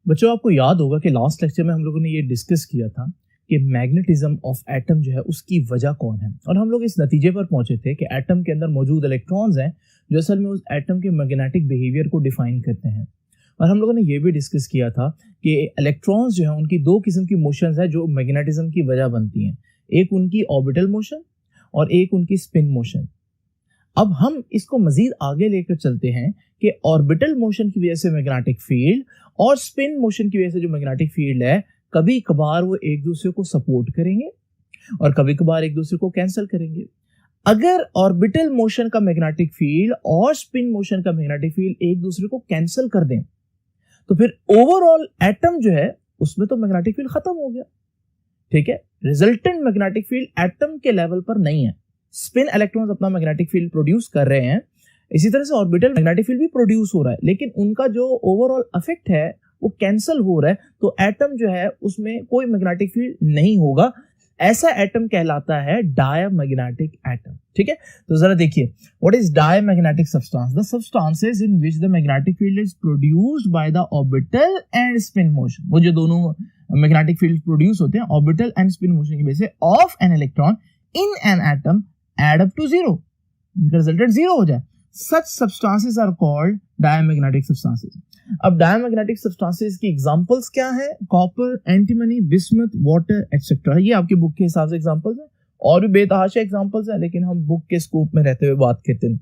बच्चों, आपको याद होगा कि लास्ट लेक्चर में हम लोगों ने ये डिस्कस किया था कि मैग्नेटिज्म ऑफ एटम जो है उसकी वजह कौन है, और हम लोग इस नतीजे पर पहुंचे थे कि एटम के अंदर मौजूद इलेक्ट्रॉन्स हैं जो असल में उस एटम के मैग्नेटिक बिहेवियर को डिफाइन करते हैं। और हम लोगों ने ये भी डिस्कस किया था कि इलेक्ट्रॉन्स जो है उनकी दो किस्म की मोशंस है जो मैग्नेटिज्म की वजह बनती हैं, एक उनकी ऑर्बिटल मोशन और एक उनकी स्पिन मोशन। अब हम इसको मजीद आगे लेकर चलते हैं कि ऑर्बिटल मोशन की वजह से मैग्नेटिक फील्ड और स्पिन मोशन की वजह से जो मैग्नेटिक फील्ड है, कभी कभार वो एक दूसरे को सपोर्ट करेंगे और कभी कभार एक दूसरे को कैंसिल करेंगे। अगर ऑर्बिटल मोशन का मैग्नेटिक फील्ड और स्पिन मोशन का मैग्नेटिक फील्ड एक दूसरे को कैंसिल कर दें तो फिर ओवरऑल एटम जो है उसमें तो मैग्नेटिक फील्ड खत्म हो गया। ठीक है, रिजल्टेंट मैग्नेटिक फील्ड एटम के लेवल पर नहीं है। स्पिन इलेक्ट्रॉन्स अपना मैग्नेटिक फील्ड प्रोड्यूस कर रहे हैं, इसी तरह से ऑर्बिटल मैग्नेटिक फील्ड भी प्रोड्यूस हो रहा है, लेकिन उनका जो ओवरऑल इफेक्ट है वो कैंसिल हो रहा है, तो एटम जो है उसमें कोई मैग्नेटिक फील्ड नहीं होगा। ऐसा एटम कहलाता है डायमैग्नेटिक एटम। ठीक है, तो जरा देखिए, what is diamagnetic substance? The substances in which the magnetic field is produced by the orbital and spin motion. वो जो दोनों मैग्नेटिक फील्ड प्रोड्यूस होते हैं ऑर्बिटल एंड स्पिन मोशन की वजह से of an electron in an atom add up to zero, इनका resultant zero हो जाए। Such substances are called diamagnetic substances. अब diamagnetic substances की एग्जांपल्स क्या है? Copper, antimony, bismuth, water etcetera. ये आपकी बुक के हिसाब से एग्जांपल्स हैं, और भी बेतहाशा एग्जांपल्स हैं, लेकिन हम बुक के स्कोप में रहते हुए बात करते हैं।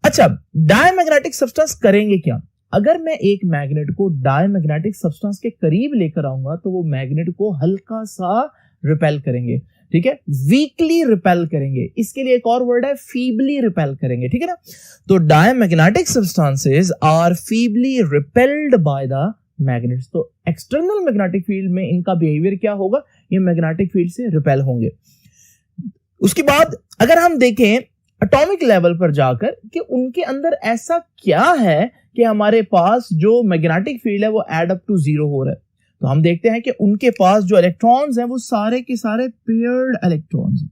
अच्छा, डायमैग्नेटिक सब्सटेंस करेंगे क्या? अगर मैं एक मैग्नेट को डायमैग्नेटिक सब्सटेंस के करीब लेकर आऊंगा तो वो मैग्नेट को हल्का सा रिपेल करेंगे। ठीक है, वीकली रिपेल करेंगे। इसके लिए एक और वर्ड है, फीबली रिपेल करेंगे। ठीक है ना, तो diamagnetic substances are feebly repelled by the magnets. तो एक्सटर्नल मैग्नेटिक फील्ड में इनका बिहेवियर क्या होगा? ये मैग्नेटिक फील्ड से रिपेल होंगे। उसके बाद अगर हम देखें एटॉमिक लेवल पर जाकर कि उनके अंदर ऐसा क्या है कि हमारे पास जो मैग्नेटिक फील्ड है वो एड अप टू जीरो हो रहा है, तो हम देखते हैं कि उनके पास जो इलेक्ट्रॉन्स हैं वो सारे के सारे पेयर्ड इलेक्ट्रॉन्स हैं।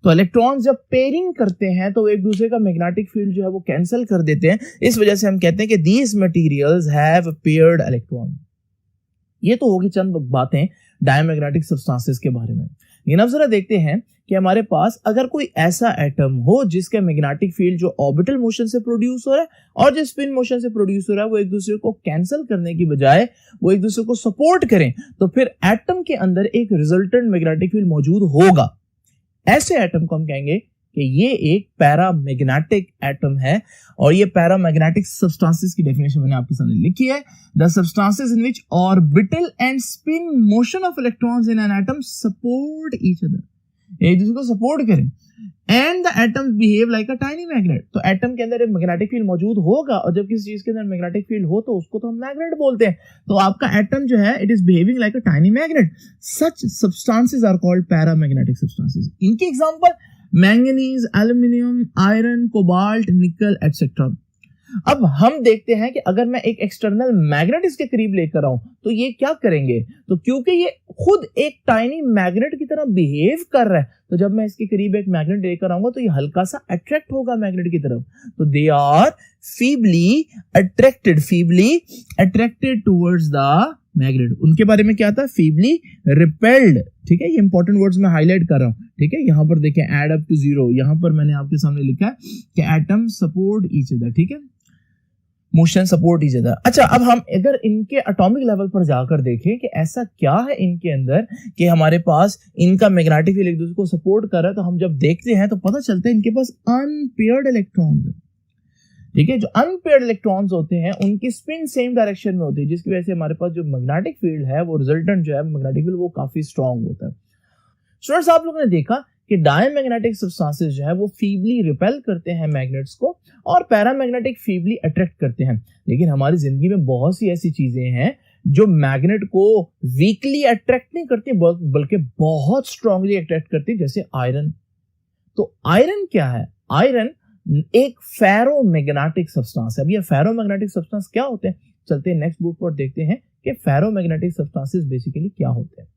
तो इलेक्ट्रॉन्स जब पेयरिंग करते हैं तो एक दूसरे का मैग्नेटिक फील्ड जो है वो कैंसिल कर देते हैं। इस वजह से हम कहते हैं कि these materials have paired electron. ये तो होगी चंद बातें डायमैग्नेटिक सब्सटेंसेस के बारे में। लेकिन अब जरा देखते हैं कि हमारे पास अगर कोई ऐसा एटम हो जिसके मैग्नेटिक फील्ड जो ऑर्बिटल मोशन से प्रोड्यूस हो रहा है और जो स्पिन मोशन से प्रोड्यूस हो रहा है वो एक दूसरे को कैंसिल करने की बजाय वो एक दूसरे को सपोर्ट करें, तो फिर एटम के अंदर एक रिजल्टेंट मैग्नेटिक फील्ड मौजूद होगा। ऐसे एटम को हम कहेंगे कि ये एक पैरामैग्नेटिक एटम है। और ये पैरामैग्नेटिक सब्सटेंसेस की डेफिनेशन मैंने आपके सामने लिखी है। The substances in which orbital and spin motion of electrons in an atom support each other, एक दूसरे को सपोर्ट करें, and the atoms behave like a tiny magnet. तो एटम के अंदर एक मैग्नेटिक फील्ड मौजूद होगा, और जब किसी चीज के अंदर मैग्नेटिक फील्ड हो तो उसको तो हम मैग्नेट बोलते हैं। तो आपका एटम जो है it is behaving like a tiny magnet. Such substances are called paramagnetic substances. इनके example manganese, aluminium, iron, cobalt, nickel etcetera. अब हम देखते हैं कि अगर मैं एक एक्सटर्नल मैग्नेट इसके करीब लेकर आऊं तो ये क्या करेंगे? तो क्योंकि ये खुद एक टाइनी मैग्नेट की तरह बिहेव कर रहा है, तो जब मैं इसके करीब एक मैग्नेट लेकर आऊंगा तो ये हल्का सा अट्रैक्ट होगा मैग्नेट की तरफ। तो they are feebly attracted towards the magnet. उनके बारे में क्या था? Feebly repelled. ठीक है, ये इंपॉर्टेंट वर्ड्स मैं हाईलाइट कर रहा हूं। ठीक है, यहां पर देखें एड अप टू जीरो, यहां पर मैंने आपके सामने लिखा है कि एटम सपोर्ट ईच अदर। ठीक है, मोशन सपोर्ट ईच अदर। अच्छा, अब हम अगर इनके एटॉमिक लेवल पर जाकर देखें कि ऐसा क्या है इनके अंदर कि हमारे पास इनका मैग्नेटिक फील्ड एक दूसरे को सपोर्ट कर रहा है, तो हम जब देखते हैं तो पता चलता है इनके पास अनपेयर्ड इलेक्ट्रॉन्स है। ठीक है, जो अनपेयर्ड इलेक्ट्रॉन्स होते हैं उनकी स्पिन सेम डायरेक्शन में होती है, जिसकी वजह से हमारे पास जो मैग्नेटिक फील्ड है वो रिजल्टेंट जो है मैग्नेटिक फील्ड वो काफी स्ट्रांग होता है। स्टूडेंट्स, आप लोगों ने देखा कि डायमैग्नेटिक सब्सटेंसेस जो है वो फीबली रिपेल करते हैं मैग्नेट्स को और पैरामैग्नेटिक फीबली अट्रैक्ट करते हैं। लेकिन हमारी जिंदगी में बहुत सी ऐसी चीजें हैं जो मैग्नेट को वीकली अट्रैक्ट नहीं करती बल्कि बहुत स्ट्रांगली अट्रैक्ट करती, जैसे आयरन। तो आयरन क्या है? आयरन एक फेरोमैग्नेटिक सब्सटेंस है। अब ये फेरोमैग्नेटिक सब्सटेंस क्या होते हैं? चलते हैं नेक्स्ट बुक पर देखते हैं कि फेरोमैग्नेटिक सब्सटेंसेस बेसिकली क्या होते हैं।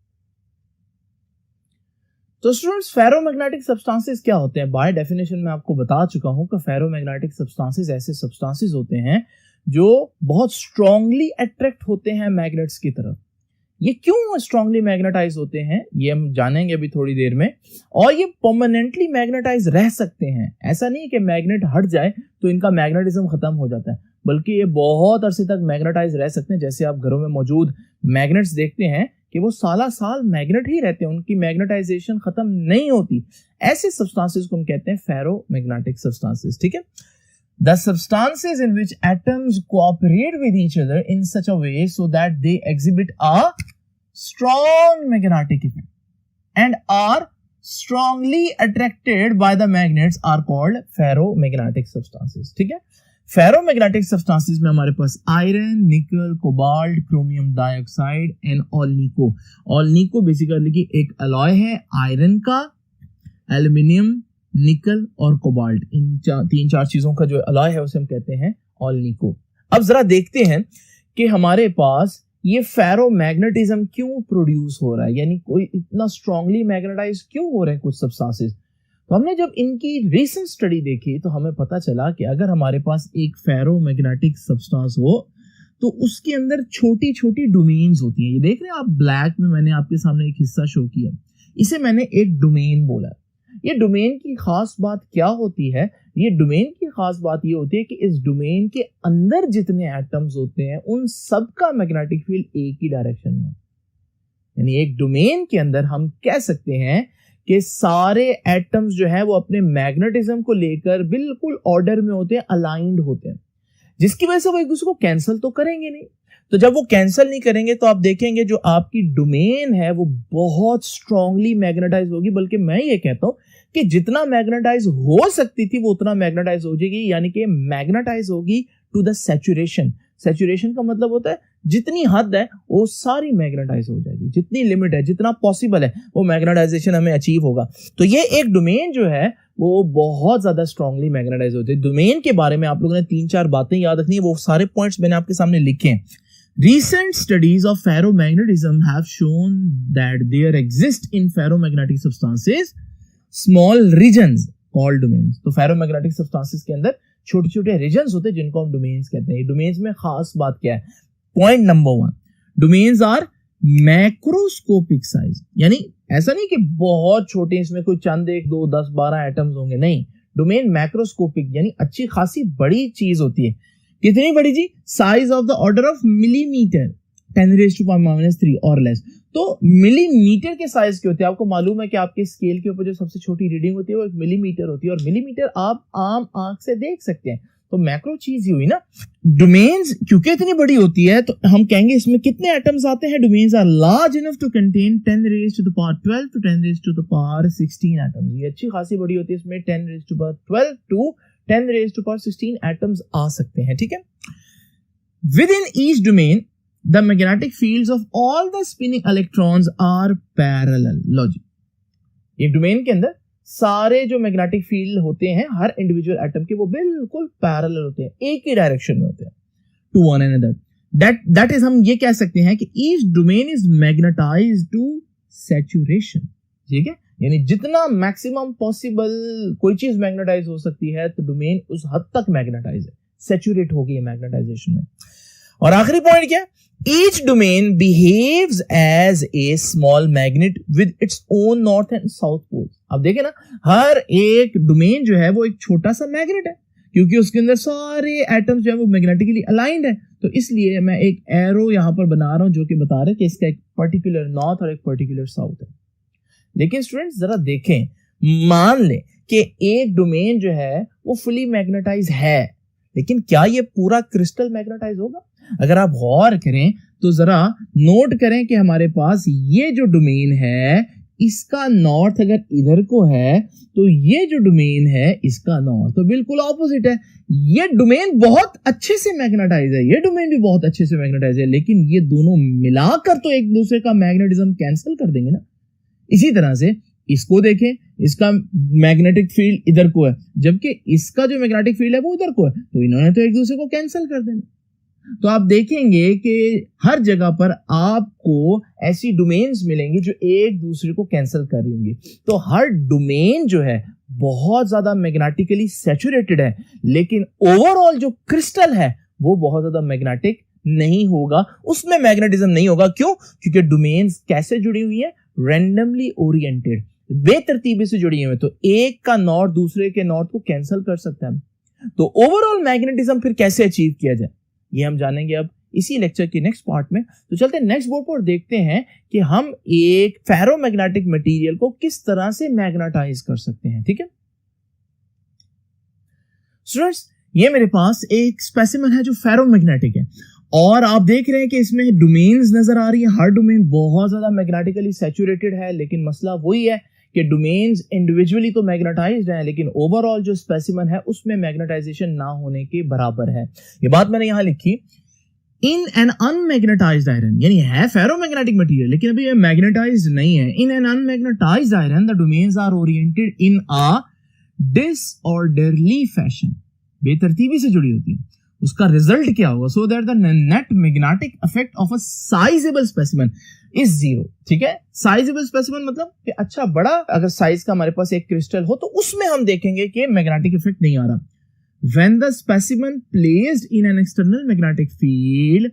तो स्टूडेंट्स, फेरोमैग्नेटिक सब्सटेंसेस क्या होते हैं? बाय डेफिनेशन में आपको बता चुका हूं कि फेरोमैग्नेटिक सब्सटेंसेस ऐसे सब्सटेंसेस होते हैं जो बहुत स्ट्रांगली अट्रैक्ट होते हैं मैग्नेट्स की तरफ। ये क्यों स्ट्रांगली मैग्नेटाइज होते हैं ये हम जानेंगे अभी थोड़ी देर में। और ये परमानेंटली मैग्नेटाइज रह सकते हैं, ऐसा नहीं कि मैग्नेट हट जाए तो इनका मैग्नेटिज्म खत्म हो जाता है, बल्कि ये बहुत अरसे तक मैग्नेटाइज रह सकते हैं। जैसे आप घरों में मौजूद मैग्नेट्स देखते हैं कि वो साला साल मैग्नेट ही रहते हैं, उनकी मैग्नेटाइजेशन खत्म नहीं होती। ऐसे सब्सटेंसेस को हम कहते हैं फेरोमैग्नेटिक सब्सटेंसेस। ठीक है, the substances in which atoms cooperate with each other in such a way so that they exhibit a strong magnetic effect and are strongly attracted by the magnets are called ferromagnetic substances। ठीक है, ferromagnetic substances में हमारे पास iron, nickel, cobalt, chromium dioxide and alnico. Alnico basically की एक alloy है iron का, aluminium, निकल और कोबाल्ट, इन तीन चार चीजों का जो अलॉय है उसे हम कहते हैं ऑलनिको। अब जरा देखते हैं कि हमारे पास ये फेरोमैग्नेटिज्म क्यों प्रोड्यूस हो रहा है, यानी कोई इतना स्ट्रांगली मैग्नेटाइज क्यों हो रहे हैं कुछ सब्सटेंसेस। तो हमने जब इनकी रीसेंट स्टडी देखी तो हमें पता चला कि अगर हमारे पास एक फेरोमैग्नेटिक सब्सटेंस हो तो उसके अंदर छोटी छोटी डोमेन्स होती हैं। ये देख रहे हैं आप, ब्लैक में मैंने आपके सामने एक हिस्सा शो किया, इसे मैंने एक डोमेन बोला। ये डोमेन की खास बात क्या होती है? ये डोमेन की खास बात ये होती है कि इस डोमेन के अंदर जितने एटम्स होते हैं उन सब का मैग्नेटिक फील्ड एक ही डायरेक्शन में, यानी एक डोमेन के अंदर हम कह सकते हैं कि सारे एटम्स जो है वो अपने मैग्नेटिज्म को लेकर बिल्कुल ऑर्डर में होते हैं, अलाइंड होते हैं, जिसकी वजह से वो एक दूसरे को कैंसिल तो करेंगे नहीं। तो जब वो कैंसिल नहीं करेंगे तो आप देखेंगे जो आपकी डोमेन है वो बहुत स्ट्रांगली मैग्नेटाइज होगी, बल्कि मैं ये कहता हूं कि जितना मैग्नेटाइज हो सकती थी वो उतना मैग्नेटाइज हो जाएगी, यानी कि मैग्नेटाइज होगी टू द सैचुरेशन। सैचुरेशन का मतलब होता है जितनी हद है वो सारी मैग्नेटाइज हो जाएगी, जितनी लिमिट है, जितना पॉसिबल है वो मैग्नेटाइजेशन हमें अचीव होगा। तो ये एक डोमेन जो है वो बहुत ज्यादा स्ट्रांगली मैग्नेटाइज होती है। डोमेन के बारे में आप लोगों ने 3-4 बातें याद रखनी है, वो सारे पॉइंट्स मैंने आपके सामने लिखे हैं। Recent studies of ferromagnetism have shown that there exist in ferromagnetic substances small regions called domains। तो ferromagnetic substances के अंदर छोटे छोटे रीजन्स होते हैं जिनको हम डोमेन्स कहते हैं। डोमेन्स में खास बात क्या है? Point number 1, domains are macroscopic size, यानी ऐसा नहीं कि बहुत छोटे, इसमें कोई चंद 1, 2, 10, 12 एटम्स होंगे, नहीं। डोमेन मैक्रोस्कोपिक यानी अच्छी खासी बड़ी चीज होती है। कितनी बड़ी जी? Size of the order of millimetre 10⁻³ और लेस। तो मिलीमीटर के साइज के होते हैं। आपको मालूम है कि आपके स्केल के ऊपर जो सबसे छोटी रीडिंग होती है वो 1 मिलीमीटर होती है, और मिलीमीटर आप आम आंख से देख सकते हैं। तो मैक्रो चीज ही हुई ना। डोमेन्स क्योंकि इतनी बड़ी होती है तो हम कहेंगे इसमें कितने एटम्स आते हैं? Domains are large enough to contain 10⁻12 to 10⁻16 atoms. ये अच्छी खासी बड़ी होती है, इसमें 10⁻12 to 10⁻16 एटम्स आ सकते हैं। ठीक है, with in each domain the magnetic fields of all the spinning electrons are parallel। Logic, एक डोमेन के अंदर सारे जो मैग्नेटिक फील्ड होते हैं हर इंडिविजुअल एटम के वो बिल्कुल पैरेलल होते हैं, एक ही डायरेक्शन में होते हैं to one another. That is हम ये कह सकते हैं कि each domain is magnetised to saturation. ठीक है, यानी जितना मैक्सिमम पॉसिबल कोई चीज मैग्नेटाइज हो सकती है तो डोमेन उस हद तक मैग्नेटाइज है, सैचुरेट हो गई है मैग्नेटाइजेशन में। और आखिरी पॉइंट क्या है? Each domain behaves as a small magnet with its own north and south poles। अब देखें ना, हर एक डोमेन जो है वो एक छोटा सा मैग्नेट है, क्योंकि उसके अंदर सारे एटम्स जो है वो मैग्नेटिकली अलाइंड है। तो इसलिए मैं एक एरो यहां पर बना रहा हूं जो कि बता रहा है कि इसका एक पर्टिकुलर नॉर्थ और एक पर्टिकुलर साउथ है। लेकिन स्टूडेंट्स जरा देखें, मान लें कि एक डोमेन जो है वो फुली मैग्नेटाइज है, लेकिन क्या ये पूरा क्रिस्टल मैग्नेटाइज होगा? अगर आप गौर करें तो जरा नोट करें कि हमारे पास ये जो डोमेन है इसका नॉर्थ अगर इधर को है तो ये जो डोमेन है इसका नॉर्थ तो बिल्कुल ऑपोजिट है। ये डोमेन बहुत अच्छे से मैग्नेटाइज है, ये डोमेन भी बहुत अच्छे से मैग्नेटाइज है, लेकिन ये दोनों मिलाकर तो एक दूसरे का मैग्नेटिज्म कैंसिल कर देंगे ना। इसी तरह से इसको देखें, इसका मैग्नेटिक फील्ड इधर को है जबकि इसका जो मैग्नेटिक फील्ड है वो उधर को है, तो इन्होंने तो एक दूसरे को कैंसिल कर देना। तो आप देखेंगे कि हर जगह पर आपको ऐसी डोमेन्स मिलेंगी जो एक दूसरे को कैंसिल कर रही होंगी। तो हर डोमेन जो है बहुत ज्यादा मैग्नेटिकली सैचुरेटेड है, लेकिन ओवरऑल जो क्रिस्टल है वो बहुत ज्यादा मैग्नेटिक नहीं होगा, उसमें मैग्नेटिज्म नहीं होगा। क्यों? क्योंकि डोमेन्स कैसे जुड़ी हुई है? रैंडमली ओरिएंटेड, बेतरतीबी से जुड़ी हुई है। तो एक का नॉर्थ दूसरे के नॉर्थ को कैंसिल कर सकता है। तो ओवरऑल मैग्नेटिज्म फिर कैसे अचीव किया जाए, ये हम जानेंगे अब इसी लेक्चर के नेक्स्ट पार्ट में। तो चलते हैं नेक्स्ट बोर्ड पर, देखते हैं कि हम एक फेरोमैग्नेटिक मटेरियल को किस तरह से मैग्नेटाइज कर सकते हैं। ठीक है स्टूडेंट्स, ये मेरे पास एक स्पेसिमेन है जो फेरोमैग्नेटिक है, और आप देख रहे हैं कि इसमें डोमेन्स नजर आ रही है। हर डोमेन बहुत ज्यादा मैग्नेटिकली सैचुरेटेड है, लेकिन मसला वही है कि डोमेन्स इंडिविजुअली तो मैग्नेटाइज्ड है, लेकिन ओवरऑल जो स्पेसिमेन है उसमें मैग्नेटाइजेशन ना होने के बराबर है। ये बात मैंने यहां लिखी। इन एन अनमैग्नेटाइज्ड आयरन, यानी है फेरोमैग्नेटिक मटेरियल लेकिन अभी ये मैग्नेटाइज्ड नहीं है। In an unmagnetised iron the domains are oriented in a disorderly fashion, बेतरतीबी से जुड़ी होती है। उसका रिजल्ट क्या होगा? So that the net magnetic effect of a sizeable specimen is zero. ठीक है, साइजेबल स्पेसिमेन मतलब कि अच्छा बड़ा अगर साइज का हमारे पास एक क्रिस्टल हो तो उसमें हम देखेंगे कि मैग्नेटिक इफेक्ट नहीं आ रहा। When the specimen placed in an external magnetic field,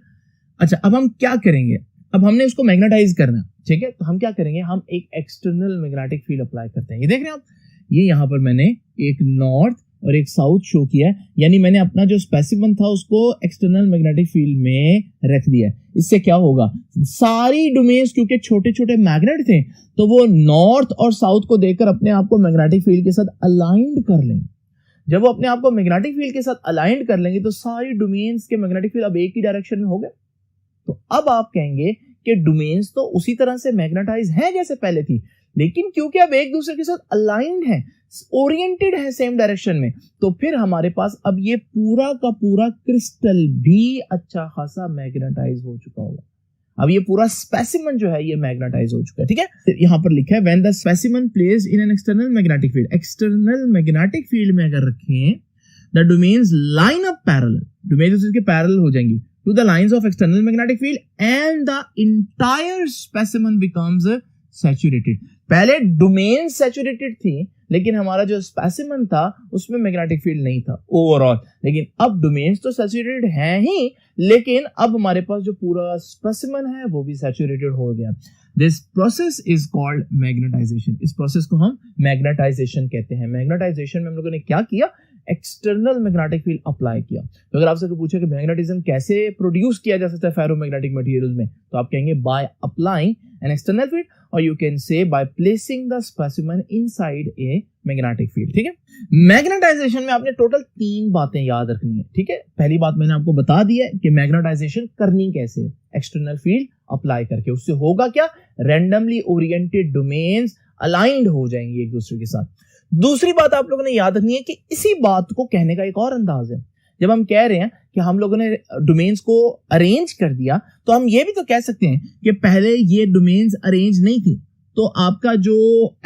अच्छा अब हम क्या करेंगे? अब हमने इसको मैग्नेटाइज करना है, ठीक है, तो हम क्या करेंगे? हम एक एक्सटर्नल मैग्नेटिक फील्ड अप्लाई करते हैं। ये देख रहे हैं आप, ये यहां पर मैंने एक नॉर्थ और एक साउथ शो किया है, यानी मैंने अपना जो स्पेसिमेन था उसको एक्सटर्नल मैग्नेटिक फील्ड में रख दिया है। इससे क्या होगा? सारी डोमेन्स क्योंकि छोटे छोटे मैग्नेट थे तो वो नॉर्थ और साउथ को देखकर अपने आप को मैग्नेटिक फील्ड के साथ अलाइंड कर लेंगे। जब वो अपने आप को मैग्नेटिक फील्ड के साथ अलाइंड कर लेंगे तो सारी डोमेन्स के मैग्नेटिक फील्ड अब एक ही डायरेक्शन में हो गए। तो अब आप कहेंगे कि डोमेन्स तो उसी तरह से मैग्नेटाइज हैं जैसे पहले थी, लेकिन क्योंकि अब एक दूसरे के साथ अलाइंड है, ओरिएंटेड है सेम डायरेक्शन में, तो फिर हमारे पास अब ये पूरा का पूरा क्रिस्टल भी अच्छा खासा मैग्नेटाइज हो चुका होगा। अब ये पूरा स्पेसिमेन जो है ये मैग्नेटाइज हो चुका है। ठीक है, यहां पर लिखा है when the specimen placed in an external magnetic field, external magnetic field में अगर रखें the domains line up parallel, domains उसके पैरेलल हो जाएंगी to the lines of external magnetic field and the entire specimen becomes saturated. पहले domain saturated थी लेकिन हमारा जो स्पेसिमेन था उसमें मैग्नेटिक फील्ड नहीं था ओवरऑल, लेकिन अब डोमेन्स तो सैचुरेटेड हैं ही, लेकिन अब हमारे पास जो पूरा स्पेसिमेन है वो भी सैचुरेटेड हो गया। This process is called magnetisation. इस प्रोसेस को हम मैग्नेटाइजेशन कहते हैं। मैग्नेटाइजेशन में हम लोगों ने क्या किया? एक्सटर्नल मैग्नेटिक फील्ड अप्लाई किया। तो अगर आपसे पूछे कि मैग्नेटिज्म कैसे प्रोड्यूस किया जा सकता है फेरोमैग्नेटिक मटेरियल में, तो आप कहेंगे by applying an external field, और you can say by placing the specimen inside a magnetic field. ठीक है, मैग्नेटाइजेशन में आपने टोटल 3 बातें याद रखनी है। ठीक है, पहली बात मैंने आपको बता दी है कि मैग्नेटाइजेशन करनी कैसे है, एक्सटर्नल फील्ड अप्लाई करके। उससे होगा क्या? रैंडमली ओरिएंटेड डोमेन्स अलाइंड हो जाएंगे एक दूसरे के साथ। दूसरी बात आप लोगों ने याद रखनी है कि इसी बात को कहने का एक और अंदाज है। जब हम कह रहे हैं कि हम लोगों ने डोमेन्स को अरेंज कर दिया, तो हम ये भी तो कह सकते हैं कि पहले ये डोमेन्स अरेंज नहीं थी, तो आपका जो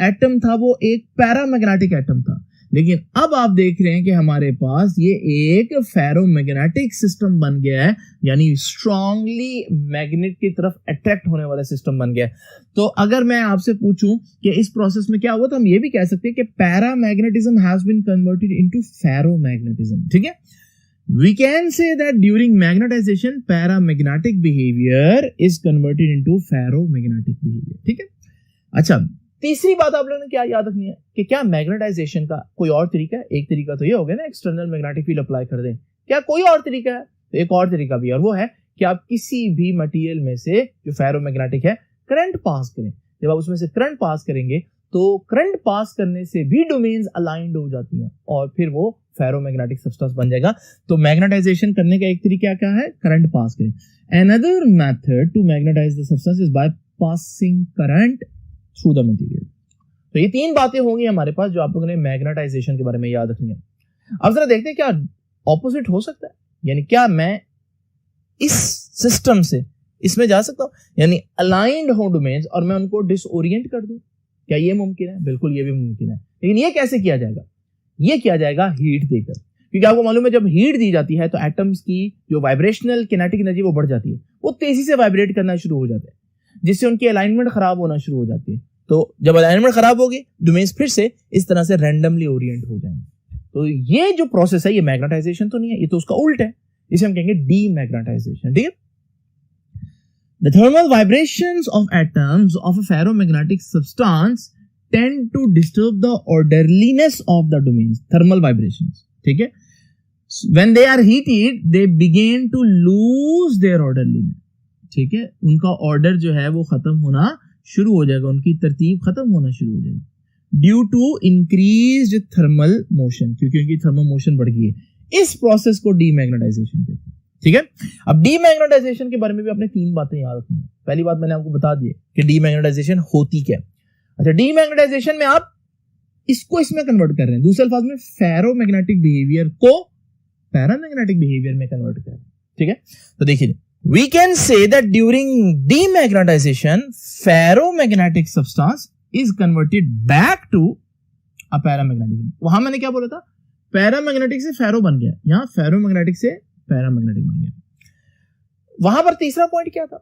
एटम था वो एक पैरामैग्नेटिक एटम था, लेकिन अब आप देख रहे हैं कि हमारे पास ये एक फेरोमैग्नेटिक सिस्टम बन गया है, यानी स्ट्रांगली मैग्नेट की तरफ अट्रैक्ट होने वाला सिस्टम बन गया है। तो अगर मैं आपसे पूछूं कि इस प्रोसेस में क्या हुआ, तो हम ये भी कह सकते हैं कि paramagnetism has been converted into ferromagnetism. ठीक है, we can say that during magnetization paramagnetic behavior is converted into ferromagnetic behavior। ठीक है, अच्छा तीसरी बात आप लोगों ने क्या याद रखनी है कि क्या मैग्नेटाइजेशन का कोई और तरीका है? एक तरीका तो ये हो गया ना, एक्सटर्नल मैग्नेटिक फील्ड अप्लाई कर दें। क्या कोई और तरीका है? तो एक और तरीका भी है, और वो है कि आप किसी भी मटेरियल में से जो फेरोमैग्नेटिक है करंट पास करें। जब आप उसमें से करंट पास करेंगे तो करंट पास करने से भी डोमेन्स अलाइंड हो जाती हैं और फिर वो फेरोमैग्नेटिक सब्सटेंस बन जाएगा। तो मैग्नेटाइजेशन करने का एक तरीका क्या है? करंट पास करें। Another method to magnetise the substance is by passing current through the material. तो ये 3 बातें होंगी हमारे पास जो आप लोगों ने मैग्नेटाइजेशन के बारे में याद रखनी है। अब जरा देखते हैं क्या ऑपोजिट हो सकता है, यानी क्या मैं इस सिस्टम से इसमें जा सकता हूं, यानी अलाइंड हो डोमेन्स और मैं उनको डिसओरिएंट कर दूं। क्या ये मुमकिन है? बिल्कुल ये भी मुमकिन है, लेकिन ये कैसे किया जाएगा? ये किया जाएगा हीट देकर, क्योंकि आपको मालूम है जब हीट दी जाती है तो एटम्स की जो वाइब्रेशनल किनेटिक एनर्जी वो बढ़ जाती है, वो तेजी से वाइब्रेट करना शुरू हो जाते हैं, जिससे उनकी अलाइनमेंट खराब होना शुरू हो जाती है। तो जब अलाइनमेंट खराब होगी डोमेन्स फिर से इस तरह से रैंडमली ओरिएंट हो जाएंगे। तो ये जो प्रोसेस है ये मैग्नेटाइजेशन तो नहीं है, ये तो उसका उल्ट है। इसे हम कहेंगे डीमैग्नेटाइजेशन, ठीक है। The thermal vibrations of atoms of a ferromagnetic substance tend to disturb the orderliness of the domains. Thermal vibrations, ठीक है। When they are heated, they begin to lose their orderliness, ठीक है। उनका ऑर्डर जो है वो खत्म होना शुरू हो जाएगा, उनकी तरतीब खत्म होना शुरू हो जाएगी due to increased thermal motion, क्योंकि उनकी थर्मल मोशन बढ़ गई है। इस प्रोसेस को डीमैग्नेटाइजेशन कहते हैं, ठीक है। अब डीमैग्नेटाइजेशन के बारे में भी आपने 3 बातें याद रखनी है। पहली बात मैंने आपको बता दी है कि डीमैग्नेटाइजेशन होती क्या है। अच्छा, डीमैग्नेटाइजेशन में आप इसको इसमें कन्वर्ट कर रहे हैं, दूसरे अल्फाज में फेरोमैग्नेटिक बिहेवियर को पैरामैग्नेटिक बिहेवियर में कन्वर्ट कर रहे हैं, ठीक है। तो देखिए, we can say that during demagnetisation ferromagnetic substance is converted back to a paramagnetic. वहां मैंने क्या बोला था, पैरामैग्नेटिक से फेरो बन गया, यहां फेरोमैग्नेटिक से पैरामैग्नेटिक बन गया। वहां पर तीसरा पॉइंट क्या था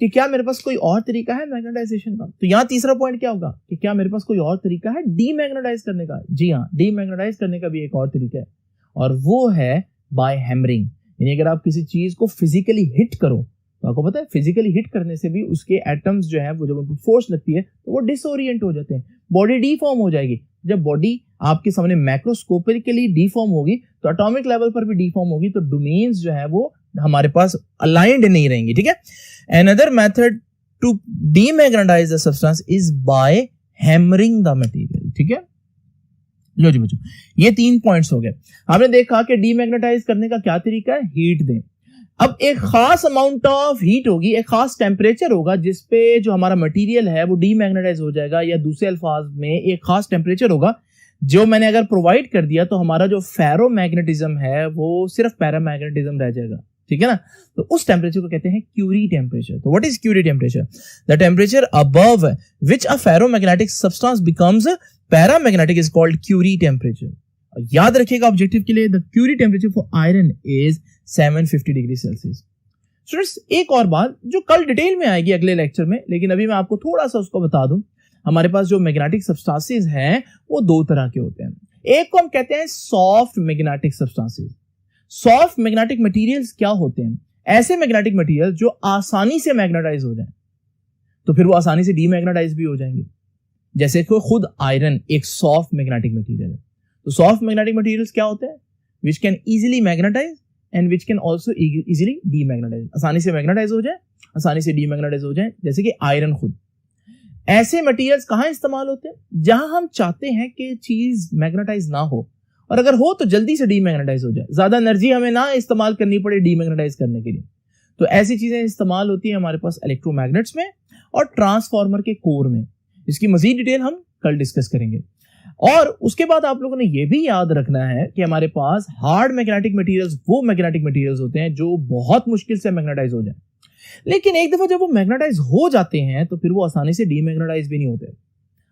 कि क्या मेरे पास कोई और तरीका है मैग्नेटाइजेशन का। तो यहां तीसरा पॉइंट क्या होगा कि क्या मेरे पास कोई और तरीका है डीमैग्नेटाइज करने का। जी हाँ, डीमैग्नेटाइज करने का भी एक और तरीका है, और वो है बाय हैमरिंग। यानी अगर आप किसी चीज को फिजिकली हिट करो, तो आपको पता है फिजिकली हिट करने से भी उसके एटम्स जो है वो जब उनको फोर्स लगती है तो वो डिसओरिएंट हो जाते हैं, बॉडी डीफॉर्म हो जाएगी। जब बॉडी आपके सामने मैक्रोस्कोपिकली डीफॉर्म होगी तो एटॉमिक लेवल पर भी डीफॉर्म होगी, तो डोमेन्स जो है वो हमारे पास अलाइंड नहीं रहेंगी, ठीक है। Another method to demagnetise the substance is by hammering the material, ठीक है। लो जी बच्चों, ये 3 पॉइंट्स हो गए। आपने देखा कि डीमैग्नेटाइज करने का क्या तरीका है, हीट दें। अब एक खास अमाउंट ऑफ हीट होगी, एक खास टेम्परेचर होगा जिसपे जो हमारा मटेरियल है वो डीमैग्नेटाइज हो जाएगा, या दूसरे अल्फाज में एक खास टेम्परेचर होगा जो मैंने अगर प्रोवाइड कर दिया तो हमारा जो फेरोमैग्नेटिज्म है वो सिर्फ पैरामैग्नेटिज्म रह जाएगा, ठीक है ना। तो उस टेम्परेचर को कहते हैं क्यूरी टेम्परेचर। तो what is Curie temperature? The temperature above which a ferromagnetic substance becomes paramagnetic is called Curie temperature. याद रखिएगा ऑब्जेक्टिव के लिए, the Curie temperature for iron is 750 degree Celsius. Students, एक और बात जो कल डिटेल में आएगी अगले लेक्चर में, लेकिन अभी मैं आपको थोड़ा सा उसको बता दूं। हमारे पास जो मैग्नेटिक सब्सटेंसेस हैं वो 2 तरह के होते हैं। एक को हम कहते हैं soft magnetic substances. Soft magnetic materials क्या होते हैं? ऐसे मैग्नेटिक मटेरियल जो आसानी से मैग्नेटाइज हो जाए, तो फिर वो आसानी से डीमैग्नेटाइज भी हो जाएंगे। जैसे कि खुद आयरन एक सॉफ्ट मैग्नेटिक मटेरियल है। तो सॉफ्ट मैग्नेटिक मटेरियल्स क्या होते हैं? Which can easily magnetise and which can also easily demagnetise. आसानी से मैग्नेटाइज हो जाए, आसानी से डीमैग्नेटाइज हो जाए, जैसे कि आयरन खुद। ऐसे मटेरियल्स कहां इस्तेमाल होते हैं? जहां हम चाहते हैं कि चीज मैग्नेटाइज ना हो, और अगर हो तो जल्दी से डीमैग्नेटाइज हो जाए, ज्यादा एनर्जी हमें ना इस्तेमाल करनी पड़े डीमैग्नेटाइज करने के लिए। तो ऐसी चीजें इस्तेमाल होती है हमारे पास इलेक्ट्रोमैग्नेट्स में और ट्रांसफार्मर के कोर में। इसकी मजीद डिटेल हम कल डिस्कस करेंगे। और उसके बाद आप लोगों ने यह भी याद रखना है कि हमारे पास हार्ड मैग्नेटिक मटेरियल्स वो मैग्नेटिक मटेरियल्स होते हैं जो बहुत मुश्किल से मैग्नेटाइज हो जाए, लेकिन एक दफा जब वो मैग्नेटाइज हो जाते हैं तो फिर वो आसानी से डीमैग्नेटाइज भी नहीं होते।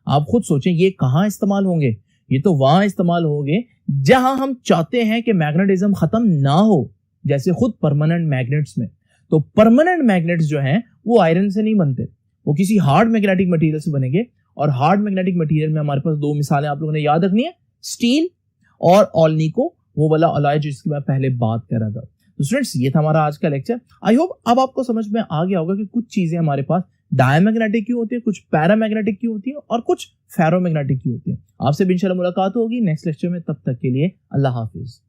आप खुद सोचें, ये कहां इस्तेमाल होंगे? ये तो वहां इस्तेमाल होंगे जहां हम चाहते हैं कि मैग्नेटिज्म खत्म ना हो, जैसे खुद परमानेंट मैग्नेट्स में। तो परमानेंट मैग्नेट्स जो हैं वो आयरन से नहीं बनते, वो किसी हार्ड मैग्नेटिक मटेरियल से बनेंगे। और हार्ड मैग्नेटिक मटेरियल में हमारे पास 2 मिसालें आप लोगों ने याद रखनी है, स्टील और ऑलनिको, वो वाला अलॉय जिसकी मैं पहले बात कर रहा था। तो स्टूडेंट्स, ये था हमारा आज का लेक्चर। आई होप अब आपको समझ में आ गया होगा कि कुछ चीजें हमारे पास डायमैग्नेटिक क्यों होती है, कुछ पैरामैग्नेटिक क्यों होती है और कुछ फेरोमैग्नेटिक क्यों होती है। आपसे इंशाल्लाह मुलाकात होगी नेक्स्ट लेक्चर में। तब तक के लिए अल्लाह हाफिज।